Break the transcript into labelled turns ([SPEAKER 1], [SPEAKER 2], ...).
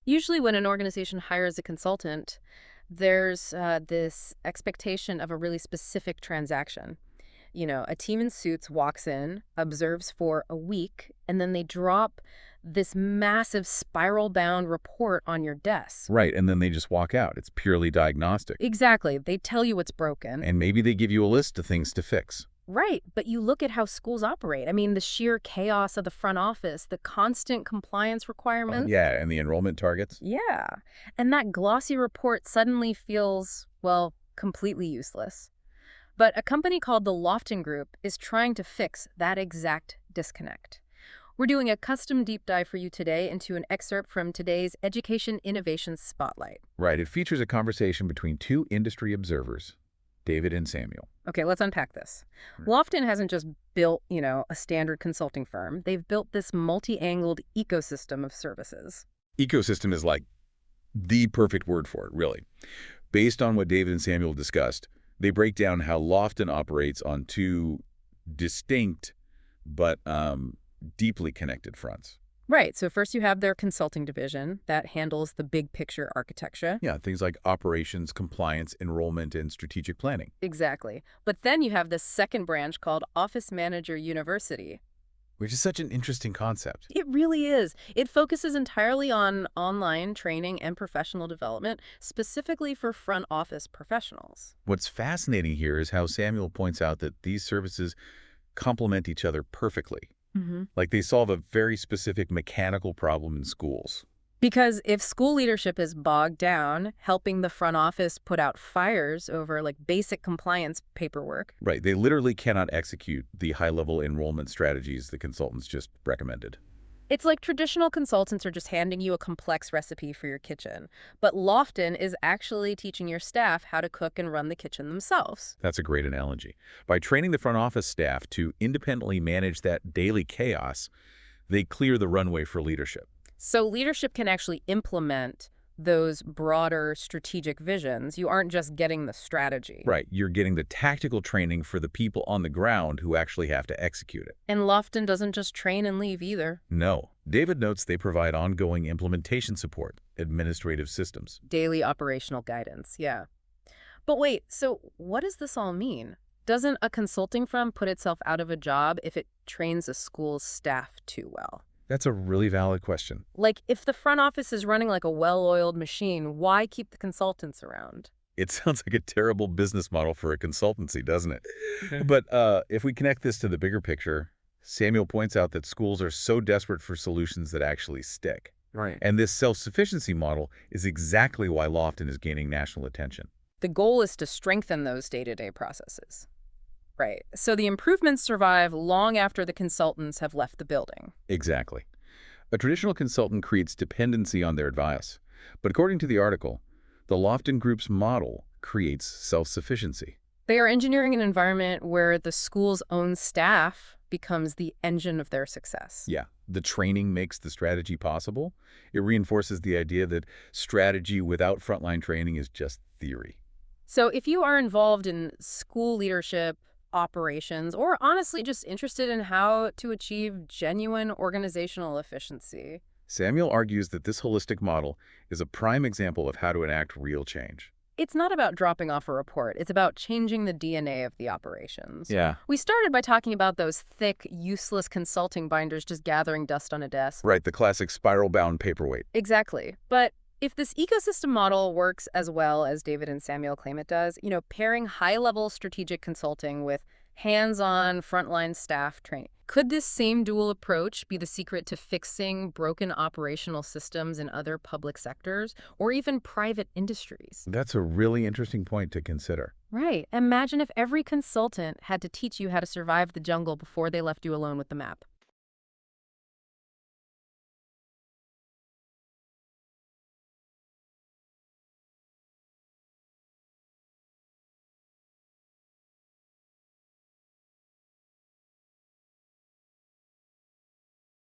[SPEAKER 1] Usually, when an organization hires a consultant, there's this expectation of a really specific transaction. A team in suits walks in, observes for a week, and then they drop this massive spiral-bound report on your desk.
[SPEAKER 2] Right, and then they just walk out. It's purely diagnostic.
[SPEAKER 1] Exactly. They tell you what's broken.
[SPEAKER 2] And maybe they give you a list of things to fix.
[SPEAKER 1] Right, but you look at how schools operate. I mean, the sheer chaos of the front office, the constant compliance requirements.
[SPEAKER 2] Yeah, and the enrollment targets?
[SPEAKER 1] Yeah, and that glossy report suddenly feels, well, completely useless. But a company called the Lofton Group is trying to fix that exact disconnect. We're doing a custom deep dive for you today into an excerpt from today's Education Innovation Spotlight.
[SPEAKER 2] Right, it features a conversation between two industry observers, David and Samuel.
[SPEAKER 1] Okay, let's unpack this.
[SPEAKER 2] Right.
[SPEAKER 1] Lofton hasn't just built, a standard consulting firm. They've built this multi-angled ecosystem of services.
[SPEAKER 2] Ecosystem is like the perfect word for it, really. Based on what David and Samuel discussed, they break down how Lofton operates on two distinct but deeply connected fronts.
[SPEAKER 1] Right, so first you have their consulting division that handles the big picture architecture.
[SPEAKER 2] Yeah, things like operations, compliance, enrollment, and strategic planning.
[SPEAKER 1] Exactly. But then you have this second branch called Office Manager University.
[SPEAKER 2] Which is such an interesting concept.
[SPEAKER 1] It really is. It focuses entirely on online training and professional development, specifically for front office professionals.
[SPEAKER 2] What's fascinating here is how Samuel points out that these services complement each other perfectly. Like they solve a very specific mechanical problem in schools.
[SPEAKER 1] Because if school leadership is bogged down, helping the front office put out fires over basic compliance paperwork.
[SPEAKER 2] Right, they literally cannot execute the high-level enrollment strategies the consultants just recommended.
[SPEAKER 1] It's like traditional consultants are just handing you a complex recipe for your kitchen, but Lofton is actually teaching your staff how to cook and run the kitchen themselves.
[SPEAKER 2] That's a great analogy. By training the front office staff to independently manage that daily chaos, they clear the runway for leadership.
[SPEAKER 1] So leadership can actually implement those broader strategic visions. You aren't just getting the strategy.
[SPEAKER 2] Right, you're getting the tactical training for the people on the ground who actually have to execute it.
[SPEAKER 1] And Lofton doesn't just train and leave either.
[SPEAKER 2] No. David notes they provide ongoing implementation support, administrative systems.
[SPEAKER 1] Daily operational guidance, yeah. But wait, so what does this all mean? Doesn't a consulting firm put itself out of a job if it trains a school's staff too well?
[SPEAKER 2] That's a really valid question.
[SPEAKER 1] Like, if the front office is running like a well-oiled machine, why keep the consultants around?
[SPEAKER 2] It sounds like a terrible business model for a consultancy, doesn't it? But if we connect this to the bigger picture, Samuel points out that schools are so desperate for solutions that actually stick.
[SPEAKER 3] Right.
[SPEAKER 2] And this self-sufficiency model is exactly why Lofton is gaining national attention.
[SPEAKER 1] The goal is to strengthen those day-to-day processes. Right. So the improvements survive long after the consultants have left the building.
[SPEAKER 2] Exactly. A traditional consultant creates dependency on their advice. But according to the article, the Lofton Group's model creates self-sufficiency.
[SPEAKER 1] They are engineering an environment where the school's own staff becomes the engine of their success.
[SPEAKER 2] Yeah, the training makes the strategy possible. It reinforces the idea that strategy without frontline training is just theory.
[SPEAKER 1] So if you are involved in school leadership, operations, or honestly just interested in how to achieve genuine organizational efficiency.
[SPEAKER 2] Samuel argues that this holistic model is a prime example of how to enact real change.
[SPEAKER 1] It's not about dropping off a report. It's about changing the DNA of the operations.
[SPEAKER 2] Yeah.
[SPEAKER 1] We started by talking about those thick, useless consulting binders just gathering dust on a desk.
[SPEAKER 2] Right, the classic spiral-bound paperweight.
[SPEAKER 1] Exactly. But if this ecosystem model works as well as David and Samuel claim it does, pairing high-level strategic consulting with hands-on frontline staff training, could this same dual approach be the secret to fixing broken operational systems in other public sectors or even private industries?
[SPEAKER 2] That's a really interesting point to consider.
[SPEAKER 1] Right. Imagine if every consultant had to teach you how to survive the jungle before they left you alone with the map.